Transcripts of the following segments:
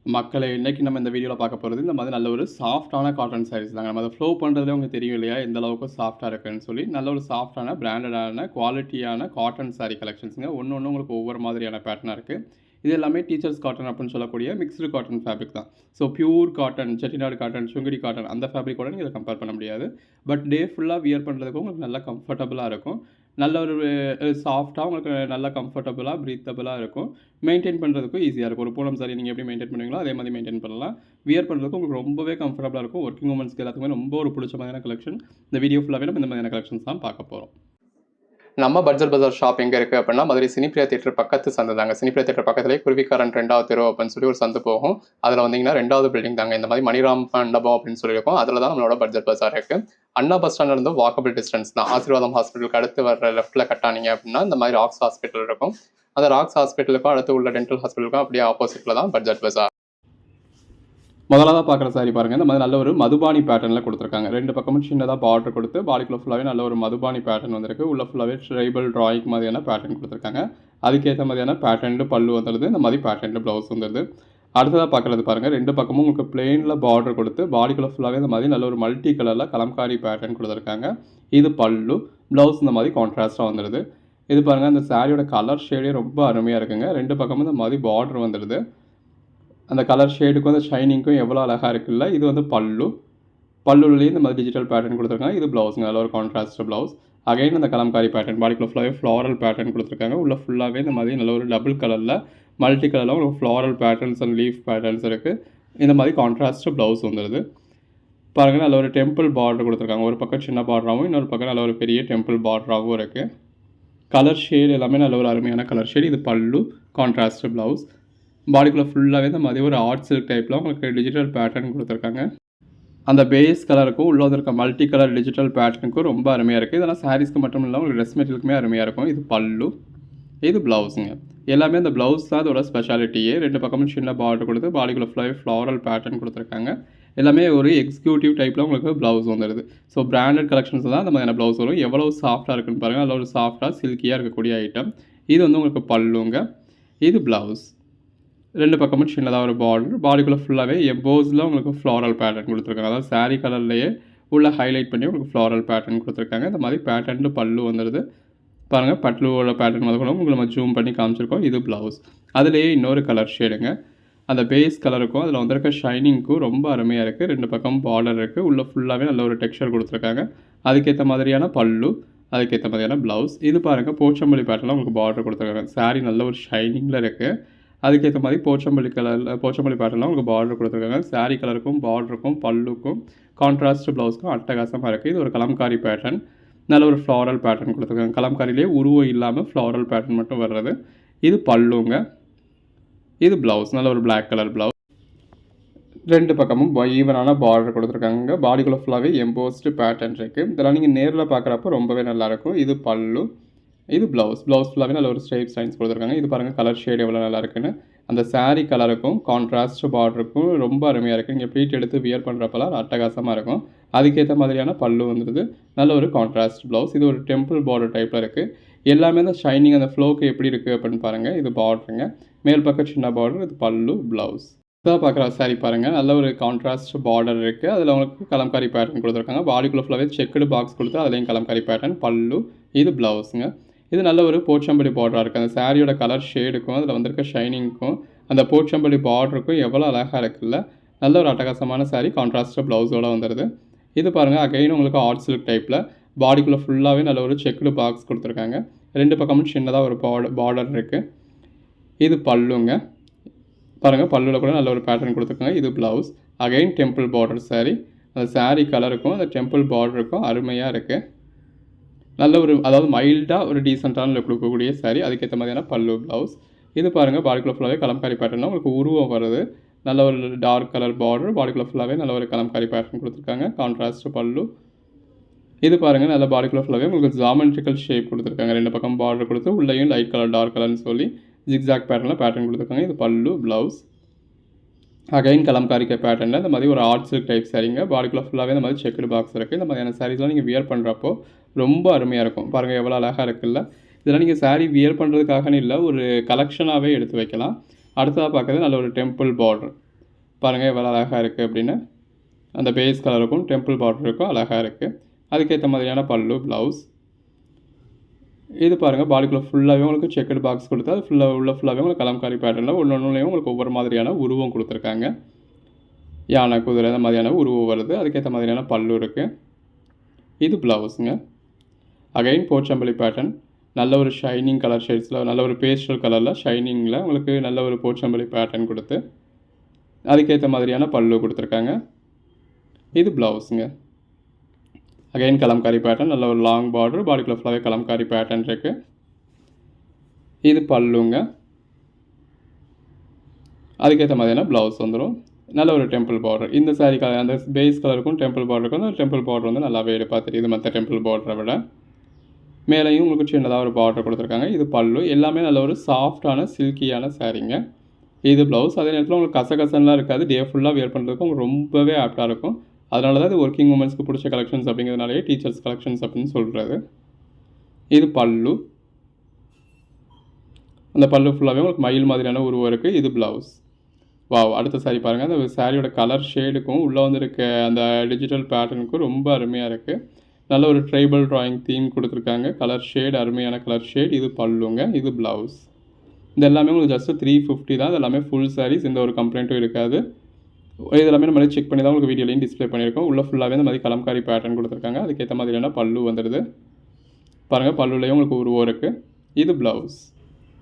மக்களே இன்னைக்கு நம்ம இந்த வீடியோவில் பார்க்க போகிறது இந்த மாதிரி நல்ல ஒரு சாஃப்டான காட்டன் சாரீஸ் தாங்க. நம்ம அதை ஃப்ளோ பண்ணுறதுல உங்களுக்கு தெரியும் இல்லையா, எந்த அளவுக்கு சாஃப்டாக இருக்குன்னு சொல்லி. நல்ல ஒரு சாஃப்டான பிராண்டடான குவாலிட்டியான காட்டன் சாரீ கலெக்ஷன்ஸுங்க. ஒன்று ஒன்று உங்களுக்கு ஒவ்வொரு மாதிரியான பேட்டர்னாக இருக்குது. இது எல்லாமே டீச்சர்ஸ் காட்டன் அப்படின்னு சொல்லக்கூடிய மிக்ஸ்டு காட்டன் ஃபேப்ரிக் தான். So pure cotton, Chettinad cotton, Sungudi cotton அந்த ஃபேப்ரிக்கோட நீங்கள் இதை கம்பேர் பண்ண முடியாது. பட் டே ஃபுல்லாக வியர் பண்ணுறதுக்கு உங்களுக்கு நல்லா கம்ஃபர்டபுளாக இருக்கும். நல்ல ஒரு சாஃப்டாக உங்களுக்கு நல்லா கம்ஃபர்டபுளாக ப்ரீத்தபுளாக இருக்கும். மெயின்டைன் பண்ணுறதுக்கும் ஈஸியாக இருக்கும். ஒரு பூனம் சாரி நீங்கள் எப்படி மெயின்டைன் பண்ணுவீங்களோ அதே மாதிரி மெயின்டைன் பண்ணலாம். வியர் பண்ணுறதுக்கு உங்களுக்கு ரொம்பவே கம்ஃபர்டபுளாக இருக்கும். ஒர்க்கிங் உமன்ஸ்க்கு எல்லாத்துக்குமே ரொம்ப ஒரு பிடிச்ச மாதிரியான கலெக்ஷன். இந்த வீடியோ ஃபுல்லாகவே நம்ம இந்த மாதிரியான கலெக்ஷன்ஸ் தான் பார்க்க போகிறோம். நம்ம பட்ஜெட் பஜார் ஷாப் எங்கே இருக்குது அப்படின்னா, மதுரை சினிப்பிரியா தியேட்டர் பக்கத்து சந்து தாங்க. சினிப்பிரியா தியேட்டர் பக்கத்துலேயே குருவிக்காரன் 2வது தெரு அப்படின்னு சொல்லி ஒரு சந்து போகும். அதில் வந்தீங்கன்னா 2வது பில்டிங் தாங்க. இந்த மாதிரி மணிராம் மண்டபம் அப்படின்னு சொல்லியிருக்கோம். அதில் தான் நம்மளோட பட்ஜெட் பஜார் இருக்குது. அண்ணா பஸ் ஸ்டாண்ட்லேருந்து வாக்கபிள் டிஸ்டன்ஸ் தான். ஆசீர்வாதம் ஹாஸ்பிட்டலுக்கு அடுத்து வர லெஃப்ட்டில் கட்டானீங்க அப்படின்னா இந்த மாதிரி ராக்ஸ் ஹாஸ்பிட்டல் இருக்கும். அந்த ராக்ஸ் ஹாஸ்பிட்டலுக்கும் அடுத்து உள்ள டென்டல் ஹாஸ்பிட்டலுக்கும் அப்படியே ஆப்போசிட்டில் தான் பட்ஜெட் பஜார். முதலாவது பார்க்குற சாரி பாருங்கள். இந்த மாதிரி நல்ல ஒரு மதுபானி பேட்டர்னில் கொடுத்துருக்காங்க. 2 பக்கமும் சின்னதாக பார்டர் கொடுத்து பாடிக்குள்ள ஃபுல்லாகவே நல்ல ஒரு மதுபானி பேட்டர்ன் வந்திருக்கு. உள்ள ஃபுல்லாகவே ட்ரைபல் ட்ராயிங் மாதிரியான பேட்டர்ன் கொடுத்துருக்காங்க. அதுக்கேற்ற மாதிரியான பேட்டர்ன் பல்லு வந்துடுது. இந்த மாதிரி பேட்டர்ன் ப்ளவுஸ் வந்துடுது. அடுத்ததாக பார்க்குறது பாருங்கள். 2 பக்கமும் உங்களுக்கு பிளெயினில் பார்டர் கொடுத்து பாடிக்குள்ள ஃபுல்லாகவே இந்த மாதிரி நல்ல ஒரு மல்டி கலரில் கலம்காரி பேட்டர்ன் கொடுத்துருக்காங்க. இது பல்லு, ப்ளவுஸ் இந்த மாதிரி கான்ட்ராஸ்ட்டாக வந்துடுது. இது பாருங்கள், அந்த சாரியோட கலர் ஷேடே ரொம்ப அருமையாக இருக்குங்க. 2 பக்கமும் இந்த மாதிரி பார்டர் வந்துடுது. அந்த கலர் ஷேடுக்கும் அந்த ஷைனிங்க்கும் எவ்வளோ அழகாக இருக்குல்ல. இது வந்து பல்லுலேயும் இந்த மாதிரி டிஜிட்டல் பேட்டர்ன் கொடுத்துருக்காங்க. இது ப்ளவுஸுங்க, நல்ல ஒரு கான்ட்ராஸ்ட் ப்ளவுஸ். அகைன் அந்த கலம்காரி பேட்டர்ன் பாடிக்குள்ள ஃபுல்லாகவே ஃப்ளாரல் பேட்டர்ன் கொடுத்துருக்காங்க. உள்ள ஃபுல்லாகவே இந்த மாதிரி நல்ல ஒரு டபுள் கலரில் மல்டி கலரில் ஒரு floral patterns and leaf patterns இருக்குது. இந்த மாதிரி கான்ட்ராஸ்ட் ப்ளவுஸ் வந்துடுது. பாருங்கள், நல்ல ஒரு டெம்பிள் பார்டர் கொடுத்துருக்காங்க. ஒரு பக்கம் சின்ன பார்டராகவும் இன்னொரு பக்கம் நல்ல ஒரு பெரிய டெம்பிள் பார்டராகவும் இருக்குது. கலர் ஷேடு எல்லாமே நல்ல ஒரு அருமையான கலர் ஷேடு. இது பல்லு, கான்ட்ராஸ்ட் ப்ளவுஸ். பாடிக்குள்ளே ஃபுல்லாகவே இந்த மாதிரி ஒரு ஆர்ட் சில்க் டைப்பில் உங்களுக்கு டிஜிட்டல் பேட்டர்ன் கொடுத்துருக்காங்க. அந்த பேஸ் கலருக்கும் உள்ள இருக்க மல்டி கலர் டிஜிட்டல் பேட்டர்னுக்கும் ரொம்ப அருமையாக இருக்குது. இதெல்லாம் சாரீஸ்க்கு மட்டும் இல்லாமல் உங்களுக்கு ட்ரெஸ் மெட்டீரியலுக்குமே அருமையாக இருக்கும். இது பல்லு, இது ப்ளவுஸுங்க. எல்லாமே அந்த ப்ளவுஸ் தான் அதோட ஸ்பெஷாலிட்டியே. 2 பக்கமும் சின்ன பார்டர் கொடுத்து பாடிக்குள்ளே ஃபுல்லாகவே ஃப்ளாரல் பேட்டர்ன் கொடுத்துருக்காங்க. எல்லாமே ஒரு எக்ஸிக்யூட்டிவ் டைப்பில் உங்களுக்கு ப்ளவுஸ் வந்துடுது. ஸோ பிராண்டட் கலெக்ஷன்ஸ் தான் அந்த மாதிரியான ப்ளவுஸ் வரும். எவ்வளோ சாஃப்டாக இருக்குன்னு பாருங்கள். அதில் ஒரு சாஃப்டாக சில்கியாக இருக்கக்கூடிய ஐட்டம். இது வந்து உங்களுக்கு பல்லுங்க, இது ப்ளவுஸ். 2 பக்கமும் சின்னதாக ஒரு பார்டர். பாடிக்குள்ளே ஃபுல்லாகவே எம்போஸில் உங்களுக்கு ஃப்ளாரல் பேட்டர்ன் கொடுத்துருக்காங்க. அதாவது சாரீ கலர்லேயே உள்ள ஹைலைட் பண்ணி உங்களுக்கு ஃப்ளாரல் பேட்டர்ன் கொடுத்துருக்காங்க. இந்த மாதிரி பேட்டர்னு பல்லு வந்துடுது. பாருங்கள், பல்லுவோட பேட்டர்ன் வந்து கூட உங்களுக்கு நம்ம ஜூம் பண்ணி காமிச்சிருக்கோம். இது ப்ளவுஸ். அதுலேயே இன்னொரு கலர் ஷேடுங்க. அந்த பேஸ் கலருக்கும் அதில் வந்திருக்க ஷைனிங்க்கும் ரொம்ப அருமையாக இருக்குது. 2 பக்கம் பார்டர் இருக்குது. உள்ள ஃபுல்லாகவே நல்ல ஒரு டெக்ஸ்சர் கொடுத்துருக்காங்க. அதுக்கேற்ற மாதிரியான பல்லு, அதுக்கேற்ற மாதிரியான ப்ளவுஸ். இது பாருங்கள், போச்சம்பள்ளி பேட்டர்னில் உங்களுக்கு பார்டர் கொடுத்துருக்காங்க. சாரீ நல்ல ஒரு ஷைனிங்கில் இருக்குது. அதுக்கேற்ற மாதிரி போச்சம்பள்ளி பேட்டர்னில் உங்களுக்கு பார்டர் கொடுத்துருக்காங்க. சாரீ கலருக்கும் பார்டருக்கும் பல்லுக்கும் கான்ட்ராஸ்ட் ப்ளவுஸ்க்கும் அட்டகாசமாக இருக்குது. இது ஒரு கலம்காரி பேட்டர்ன். நல்ல ஒரு ஃப்ளாரல் பேட்டர்ன் கொடுத்துருக்காங்க. கலம்காரிலேயே உருவம் இல்லாமல் ஃப்ளாரல் பேட்டர்ன் மட்டும் வர்றது. இது பல்லுங்க, இது ப்ளவுஸ். நல்ல ஒரு பிளாக் கலர் ப்ளவுஸ். 2 பக்கமும் ஈவனான பார்டர் கொடுத்துருக்காங்க. பாடிக்குள்ளே ஃபுல்லாகவே எம்போஸ்டு பேட்டர்ன் இருக்குது. இதெல்லாம் நீங்கள் நேரில் பார்க்குறப்ப ரொம்பவே நல்லாயிருக்கும். இது பல்லு, இது ப்ளவுஸ். ஃபுல்லாகவே நல்ல ஒரு ஸ்ட்ரைப் சைன்ஸ் கொடுத்துருக்காங்க. இது பாருங்கள், கலர் ஷேடு எவ்வளோ நல்லா இருக்குன்னு. அந்த சாரீ கலருக்கும் கான்ட்ராஸ்ட் பார்டருக்கும் ரொம்ப அருமையாக இருக்குது. நீங்கள் ப்ளீட் எடுத்து வியர் பண்ணுறப்பெல்லாம் அட்டகாசமாக இருக்கும். அதுக்கேற்ற மாதிரியான பல்லு வந்துடுது. நல்ல ஒரு கான்ட்ராஸ்ட் ப்ளவுஸ். இது ஒரு டெம்பிள் பார்டர் டைப்பில் இருக்குது. எல்லாமே அந்த ஷைனிங் அந்த ஃப்ளோக்கு எப்படி இருக்குது அப்படின்னு பாருங்கள். இது பார்டருங்க, மேல் பக்கம் சின்ன பார்டர். இது பல்லு, ப்ளவுஸ். இதான் பார்க்குற சாரி பாருங்கள், நல்ல ஒரு கான்ட்ராஸ்ட் பார்டர் இருக்குது. அதில் உங்களுக்கு கலம்காரி பேட்டர்ன் கொடுத்துருக்காங்க. பாடிக்குள்ளே ஃபுல்லாகவே செக்குடு பாக்ஸ் கொடுத்து அதுலேயும் கலம்காரி பேட்டர்ன். பல்லு, இது ப்ளவுஸுங்க. இது நல்ல ஒரு போச்சம்பள்ளி பார்டராக இருக்குது. அந்த சாரியோட கலர் ஷேடுக்கும் அதில் வந்திருக்க ஷைனிங்க்கும் அந்த போச்சம்பள்ளி பார்டருக்கும் எவ்வளோ அழகாக இருக்குல்ல. நல்ல ஒரு அட்டகாசமான சாரீ. கான்ட்ராஸ்ட் ப்ளவுஸோடு வந்துடுது. இது பாருங்கள், அகைன் உங்களுக்கு ஆர்ட் சில்க் டைப்பில் பாடிக்குள்ளே ஃபுல்லாகவே நல்ல ஒரு செக்குடு பாக்ஸ் கொடுத்துருக்காங்க. 2 பக்கமும் சின்னதாக ஒரு பார்டர் இருக்குது. இது பல்லுங்க. பாருங்கள், பல்லுவில் கூட நல்ல ஒரு பேட்டர்ன் கொடுத்துருக்காங்க. இது blouse. Again temple border sari. அந்த சாரீ கலருக்கும் அந்த டெம்பிள் பார்டருக்கும் அருமையாக இருக்குது. நல்ல ஒரு, அதாவது மைல்டாக ஒரு டீசெண்டான லுக் கொடுக்கக்கூடிய சாரீ. அதுக்கேற்ற மாதிரியான பல்லு, ப்ளவுஸ். இது பாருங்கள், பாடிக்குள்ளே ஃபுல்லாகவே கலம்காரி பேட்டர்னா உங்களுக்கு உருவம் வருது. நல்ல ஒரு டார்க் கலர் பார்டர். பாடிக்குள்ளே ஃபுல்லாகவே நல்ல ஒரு கலம்காரி பேட்டர்ன் கொடுத்துருக்காங்க. கான்ட்ராஸ்ட் பல்லு. இது பாருங்கள், நல்ல பாடிக்குள்ளே ஃபுல்லாகவே உங்களுக்கு ஜாமெட்ரிக்கல் ஷேப் கொடுத்துருக்காங்க. 2 பக்கம் பார்டர் கொடுத்து உள்ளேயும் லைட் கலர் டார்க் கலர்னு சொல்லி ஜிக்ஸாக் பேட்டர்னில் பேட்டர்ன் கொடுத்துருக்காங்க. இது பல்லு, ப்ளவுஸ். அகைன் கலம்காரிக்க பேட்டர்னில் இந்த மாதிரி ஒரு ஆர்ட் சில்க் டைப் சாரீங்க. பாடிக்குள்ளே ஃபுல்லாகவே இந்த மாதிரி செக்குடு பாக்ஸ் இருக்குது. இந்த மாதிரியான சாரீஸ்லாம் நீங்கள் வியர் பண்ணுறப்போ ரொம்ப அருமையாக இருக்கும். பாருங்கள், எவ்வளோ அழகாக இருக்குல்ல. இதெல்லாம் நீங்கள் சாரீ வியர் பண்ணுறதுக்காகன்னு இல்லை, ஒரு கலெக்ஷனாகவே எடுத்து வைக்கலாம். அடுத்ததாக பார்க்குறது நல்ல ஒரு டெம்பிள் பார்டர். பாருங்கள் எவ்வளோ அழகாக இருக்குது அப்படின்னு. அந்த பேஸ் கலருக்கும் டெம்பிள் பார்டருக்கும் அழகாக இருக்குது. அதுக்கேற்ற மாதிரியான பல்லு, ப்ளவுஸ். இது பாருங்கள் பாடிக்குள்ளே ஃபுல்லாகவே உங்களுக்கு செக்கட் பாக்ஸ் கொடுத்து அது ஃபுல்லாகவே உங்களுக்கு கலம்காரி பேட்டர்னில் ஒன்றுலையும் உங்களுக்கு ஒவ்வொரு மாதிரியான உருவம் கொடுத்துருக்காங்க. யானை, குதிரை இந்த மாதிரியான உருவம் வருது. அதுக்கேற்ற மாதிரியான பல்லு இருக்குது. இது ப்ளவுஸுங்க. Again Pochampalli pattern. நல்ல ஒரு ஷைனிங் கலர் ஷேட்ஸில், நல்ல ஒரு பேஸ்டல் கலரில் ஷைனிங்கில் உங்களுக்கு நல்ல ஒரு போச்சம்பள்ளி பேட்டர்ன் கொடுத்து அதுக்கேற்ற மாதிரியான பல்லு கொடுத்துருக்காங்க. இது ப்ளவுஸுங்க. அகைன் கலம்காரி பேட்டர்ன், நல்ல ஒரு லாங் பார்டர், பாடிக்குள்ளே ஃபுல்லாகவே கலம்காரி பேட்டர்ன் இருக்குது. இது பல்லுங்க. அதுக்கேற்ற மாதிரியான ப்ளவுஸ் வந்துடும். நல்ல ஒரு டெம்பிள் பார்டர். இந்த சாரீ கலர் அந்த பேஸ் கலருக்கும் டெம்பிள் பார்டருக்கும் அந்த டெம்பிள் பார்டர் வந்து நல்லாவே எடுப்பாக தெரியுது மற்ற டெம்பிள் பார்டரை விட. மேலேயும் உங்களுக்கு சின்னதாக ஒரு பார்டர் கொடுத்துருக்காங்க. இது பல்லு. எல்லாமே நல்ல ஒரு சாஃப்டான சில்கியான சாரீங்க. இது ப்ளவுஸ். அதே நேரத்தில் உங்களுக்கு கசகசன்லாம் இருக்காது. டே ஃபுல்லாக வேர் பண்ணுறதுக்கு உங்களுக்கு ரொம்பவே ஆப்டாக இருக்கும். அதனால தான் இது ஒர்க்கிங் உமன்ஸ்க்கு பிடிச்ச கலெக்ஷன்ஸ் அப்படிங்கிறதுனாலே டீச்சர்ஸ் கலெக்ஷன்ஸ் அப்படின்னு சொல்கிறது. இது பல்லு. அந்த பல்லு ஃபுல்லாகவே உங்களுக்கு மயில் மாதிரியான உருவம் இருக்குது. இது ப்ளவுஸ். வாவ்! அடுத்த சாரீ பாருங்கள். அந்த சாரியோட கலர் ஷேடுக்கும் உள்ளே வந்துருக்க அந்த டிஜிட்டல் பேட்டர்னுக்கும் ரொம்ப அருமையாக இருக்குது. நல்ல ஒரு ட்ரைபல் ட்ராயிங் தீம் கொடுத்துருக்காங்க. கலர் ஷேட் அருமையான கலர் ஷேட். இது பல்லுங்க. இது ப்ளவுஸ். இது எல்லாமே உங்களுக்கு ஜஸ்ட்டு 350 தான். இது எல்லாமே ஃபுல் சாரீஸ். எந்த ஒரு கம்ப்ளைண்ட்டும் இருக்காது. இது எல்லாமே நம்ம செக் பண்ணி தான் உங்களுக்கு வீடியோலையும் டிஸ்பிளே பண்ணியிருக்கோம். உள்ள ஃபுல்லாகவே இந்த மாதிரி கலம்காரி பேட்டர்ன் கொடுத்துருக்காங்க. அதுக்கேற்ற மாதிரியான பல்லு வந்துடுது. பாருங்கள் பல்லுலேயும் உங்களுக்கு உருவம் இருக்குது. இது ப்ளவுஸ்.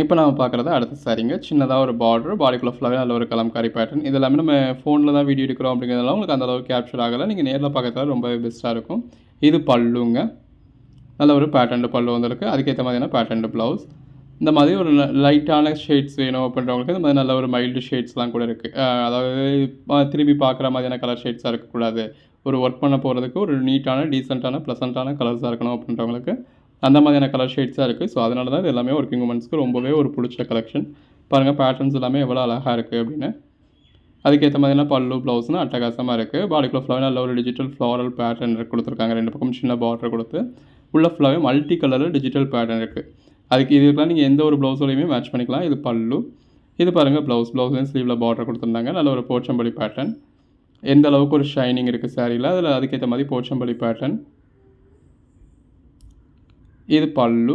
இப்போ நம்ம பார்க்குறது அடுத்த சாரீங்க. சின்னதாக ஒரு பார்டர், பாடிக்குள்ளே ஃபுல்லாகவே நல்ல ஒரு கலம்காரி பேட்டர்ன். இது எல்லாமே நம்ம ஃபோனில் தான் வீடியோ எடுக்கிறோம் அப்படிங்கிறதுலாம் உங்களுக்கு அந்தளவுக்கு கேப்சர் ஆகலை. நீங்கள் நேரில் பார்க்கறதுல ரொம்பவே பெஸ்ட்டாக இருக்கும். இது பல்லுங்க. நல்ல ஒரு பேட்டர்ன் பல்லு வந்துருக்கு. அதுக்கேற்ற மாதிரியான பேட்டர்ன் ப்ளவுஸ். இந்த மாதிரி ஒரு லைட்டான ஷேட்ஸ் வேணும் அப்படின்றவங்களுக்கு இந்த மாதிரி நல்ல ஒரு மைல்டு ஷேட்ஸ்லாம் கூட இருக்குது. அதாவது திரும்பி பார்க்குற மாதிரியான கலர் ஷேட்ஸாக இருக்கக்கூடாது. ஒரு ஒர்க் பண்ண போகிறதுக்கு ஒரு நீட்டான, டீசெண்டான, ப்ளசண்ட்டான கலர்ஸாக இருக்கணும் அப்படின்றவங்களுக்கு அந்த மாதிரியான கலர் ஷேட்ஸாக இருக்குது. ஸோ அதனால தான் இது எல்லாமே ஒர்க்கிங் உமன்ஸ்க்கு ரொம்பவே ஒரு பிடிச்ச கலெக்ஷன். பாருங்கள் பேட்டர்ன்ஸ் எல்லாமே எவ்வளோ அழகாக இருக்குது அப்படின்னு. அதுக்கேற்ற மாதிரியான பல்லு, ப்ளவுஸ்னு அட்டகாசமாக இருக்குது. பாடிக்குள்ளே ஃபுல்லாகவே நல்ல ஒரு டிஜிட்டல் ஃப்ளாரல் பேட்டர்ன் கொடுத்துருக்காங்க. 2 பக்கம் சின்ன பார்டர் கொடுத்து உள்ள ஃபுல்லாகவே மல்டி கலரில் டிஜிட்டல் பேட்டர்ன் இருக்குது. அதுக்கு இதுக்கெலாம் நீங்கள் எந்த ஒரு ப்ளவுஸோடையுமே மேட்ச் பண்ணிக்கலாம். இது பல்லு. இது பாருங்கள் ப்ளவுஸ்லேயும் ஸ்லீவில் பார்டர் கொடுத்துருந்தாங்க. நல்ல ஒரு போச்சம்பள்ளி பேட்டர்ன். எந்த அளவுக்கு ஒரு ஷைனிங் இருக்குது சாரியில், அதில் அதுக்கேற்ற மாதிரி போச்சம்பள்ளி பேட்டர்ன். இது பல்லு.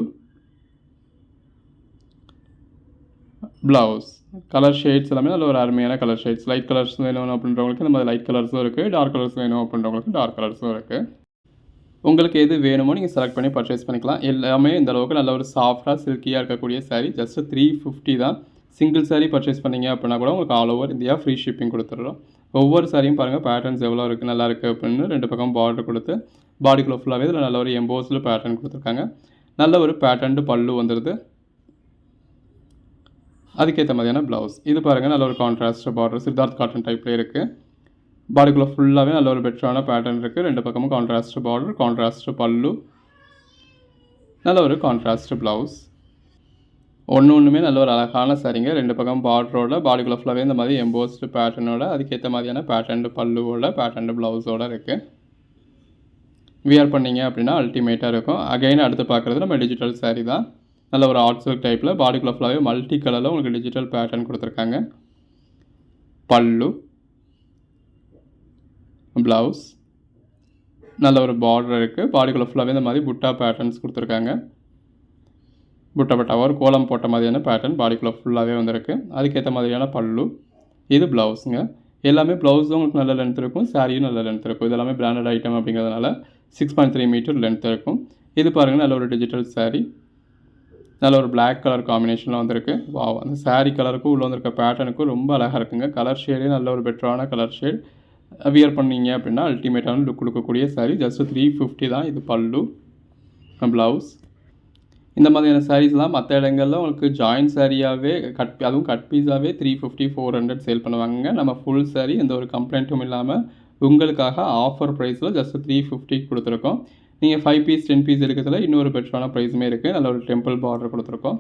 ப்ளவுஸ். கலர் ஷேட்ஸ் எல்லாமே நல்ல ஒரு அருமையான கலர் ஷேட்ஸ். லைட் கலர்ஸ் வேணும் அப்படின்றவங்களுக்கு இந்த மாதிரி லைட் கலர்ஸும் இருக்குது. டார்க் கலர்ஸ் வேணும் அப்படின்றவங்களுக்கு டார்க் கலர்ஸும் இருக்குது. உங்களுக்கு எது வேணுமோ நீங்கள் செலக்ட் பண்ணி பர்ச்சேஸ் பண்ணிக்கலாம். எல்லாமே இந்த அளவுக்கு நல்ல ஒரு சாஃப்டாக சில்கியாக இருக்கக்கூடிய சாரீ. ஜஸ்ட்டு 350 தான். சிங்கிள் சாரீ பர்ச்சேஸ் பண்ணிங்க அப்படின்னா கூட உங்களுக்கு all over India free shipping கொடுத்துட்றோம். ஒவ்வொரு சாரியும் பாருங்கள் பேட்டர்ன்ஸ் எவ்வளோ இருக்குது, நல்லா இருக்குது அப்படின்னு 2 பக்கம் பார்டர் கொடுத்து பாடிக்குள்ளே ஃபுல்லாகவே இதில் நல்ல ஒரு எம்போஸ்டு பேட்டர்ன் கொடுத்துருக்காங்க. நல்ல ஒரு பேட்டர்ன்டு பல்லு வந்துடுது. அதுக்கேற்ற மாதிரியான ப்ளவுஸ். இது பாருங்கள் நல்ல ஒரு கான்ட்ராஸ்ட் பார்டர், சித்தார்த் காட்டன் டைப்லேயே இருக்குது. பாடிக்குள்ளே ஃபுல்லாகவே நல்ல ஒரு பெட்டரான பேட்டர்ன் இருக்குது. 2 பக்கமும் கான்ட்ராஸ்ட் பார்டர், கான்ட்ராஸ்ட் பல்லு, நல்ல ஒரு கான்ட்ராஸ்ட் ப்ளவுஸ். ஒன்றுமே நல்ல ஒரு அழகான சாரீங்க. 2 பக்கம் பார்டரோட, பாடிக்குள்ளே ஃபுல்லாகவே இந்த மாதிரி எம்போஸ்டு பேட்டர்னோட, அதுக்கேற்ற மாதிரியான பேட்டர்ன்டு பல்லுவோட, பேட்டர்ன்டு ப்ளவுஸோடு இருக்குது. வியர் பண்ணிங்க அப்படின்னா அல்டிமேட்டாக இருக்கும். அகைன் அடுத்து பார்க்குறது நம்ம டிஜிட்டல் சாரீ தான். நல்ல ஒரு ஆர்ட் சில்க் டைப்பில் பாடிக்குள்ளே ஃபுல்லாகவே மல்டி கலரில் உங்களுக்கு டிஜிட்டல் பேட்டர்ன் கொடுத்துருக்காங்க. பல்லு, ப்ளவுஸ், நல்ல ஒரு பார்டர் இருக்குது. பாடிக்குள்ளே ஃபுல்லாகவே இந்த மாதிரி புட்டா பேட்டர்ன்ஸ் கொடுத்துருக்காங்க. புட்டா ஒரு கோலம் போட்ட மாதிரியான பேட்டர்ன் பாடிக்குள்ளே ஃபுல்லாகவே வந்துருக்கு. அதுக்கேற்ற மாதிரியான பல்லு. இது ப்ளவுஸுங்க. எல்லாமே ப்ளவுஸும் உங்களுக்கு நல்ல லென்த் இருக்கும், சாரியும் நல்ல லென்த் இருக்கும். இது எல்லாமே பிராண்டட் ஐட்டம் அப்படிங்கிறதுனால 6.3 மீட்டர் லென்த் இருக்கும். இது பாருங்கள் நல்ல ஒரு டிஜிட்டல் சாரீ. நல்ல ஒரு பிளாக் கலர் காம்பினேஷனில் வந்திருக்கு. வாவ்! அந்த சாரீ கலருக்கும் உள்ளே வந்திருக்க பேட்டர்னுக்கும் ரொம்ப அழகாக இருக்குங்க. கலர் ஷேடே நல்ல ஒரு பெட்டரான கலர் ஷேட். வியர் பண்ணிங்க அப்படின்னா அல்டிமேட்டான லுக் கொடுக்கக்கூடிய சாரீ. ஜஸ்ட் 350 தான். இது பல்லு, ப்ளவுஸ். இந்த மாதிரியான சாரீஸ்லாம் மற்ற இடங்களில் உங்களுக்கு ஜாயின்ட் சாரியாகவே அதுவும் கட் பீஸாகவே 350, 400 சேல் பண்ணுவாங்க. நம்ம ஃபுல் சாரீ எந்த ஒரு கம்ப்ளைண்ட்டும் இல்லாமல் உங்களுக்காக ஆஃபர் ப்ரைஸில் ஜஸ்ட் 350 கொடுத்துருக்கோம். நீங்கள் 5 பீஸ் 10 பீஸ் எடுக்கிறதுல இன்னொரு பெட்டரான ப்ரைஸுமே இருக்குது. நல்ல ஒரு டெம்பிள் பார்டர் கொடுத்துருக்கோம்.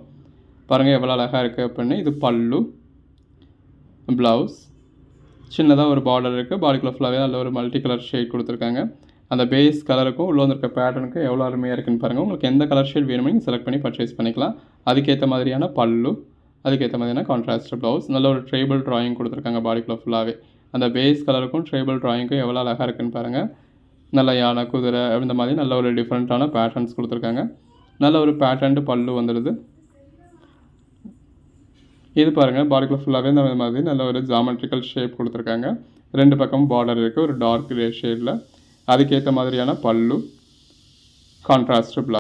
பாருங்கள் எவ்வளோ அழகாக இருக்குது அப்படின்னு. இது பல்லு, ப்ளவுஸ். சின்னதாக ஒரு பார்டர் இருக்குது. பாடிக்குள்ளே ஃபுல்லாகவே நல்ல ஒரு மல்டி கலர் ஷேட் கொடுத்துருக்காங்க. அந்த பேஸ் கலருக்கும் உள்ளே வந்திருக்க பேட்டர்னுக்கும் எவ்வளோ அருமையாக இருக்குன்னு பாருங்கள். உங்களுக்கு எந்த கலர் ஷேட் வேணுமோ நீங்கள் செலக்ட் பண்ணி பர்ச்சேஸ் பண்ணிக்கலாம். அதுக்கேற்ற மாதிரியான பல்லு, அதுக்கேற்ற மாதிரியான கான்ட்ராஸ்ட் ப்ளவுஸ். நல்ல ஒரு ட்ரைபல் ட்ராயிங் கொடுத்துருக்காங்க பாடிக்குள்ளே ஃபுல்லாகவே. அந்த பேஸ் கலருக்கும் ட்ரைபல் ட்ராயிங்க்கும் எவ்வளோ அழகாக இருக்குன்னு பாருங்கள். நல்ல யானை, குதிரை இந்த மாதிரி நல்ல ஒரு டிஃப்ரெண்ட்டான பேட்டர்ன்ஸ் கொடுத்துருக்காங்க. நல்ல ஒரு பேட்டர்ன்டு பல்லு வந்துடுது. இது பாருங்கள், பாடிக்குள்ள ஃபுல்லாகவே இந்த மாதிரி நல்ல ஒரு ஜாமெட்ரிக்கல் ஷேப் கொடுத்துருக்காங்க. 2 பக்கமும் பார்டர் இருக்குது ஒரு டார்க் கிரே ஷேடில். அதுக்கேற்ற மாதிரியான பல்லு, கான்ட்ராஸ்ட் பிளவுஸ்.